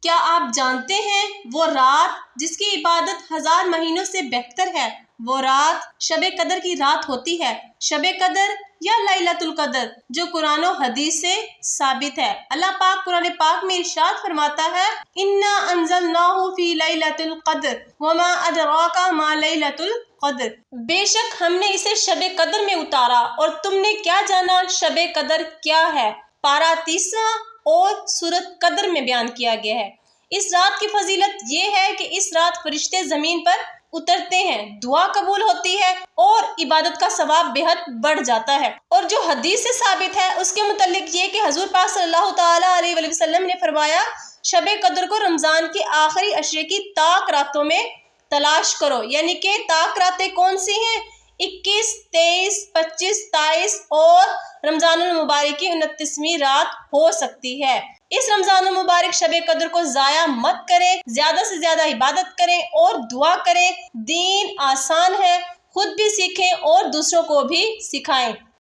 کیا آپ جانتے ہیں وہ رات جس کی عبادت 1000 مہینوں سے بہتر ہے، وہ رات شب قدر کی رات ہوتی ہے۔ شب قدر یا لیلۃ القدر جو قرآن و حدیث سے ثابت ہے۔ اللہ پاک قرآن پاک میں ارشاد فرماتا ہے اِنَّا أَنزَلْنَاهُ فِي لَيْلَةِ الْقَدْرِ وَمَا أَدْرَاكَ مَا لَيْلَةُ الْقَدْرِ، بے شک ہم نے اسے شب قدر میں اتارا اور تم نے کیا جانا شب قدر کیا ہے۔ پارہ 30 اور سورۃ قدر میں بیان کیا گیا ہے۔ اس رات کی فضیلت یہ ہے کہ اس رات فرشتے زمین پر اترتے ہیں، دعا قبول ہوتی ہے اور عبادت کا ثواب بے حد بڑھ جاتا ہے۔ اور جو حدیث سے ثابت ہے اس کے متعلق یہ کہ حضور پاک صلی اللہ تعالیٰ علیہ وآلہ وسلم نے فرمایا شب قدر کو رمضان کے آخری عشرے کی طاق راتوں میں تلاش کرو، یعنی کہ طاق راتیں کون سی ہیں؟ 21، 23، 25، 27 اور رمضان المبارک کی 29ویں رات ہو سکتی ہے۔ اس رمضان المبارک شب قدر کو ضائع مت کریں، زیادہ سے زیادہ عبادت کریں اور دعا کریں۔ دین آسان ہے، خود بھی سیکھیں اور دوسروں کو بھی سکھائیں۔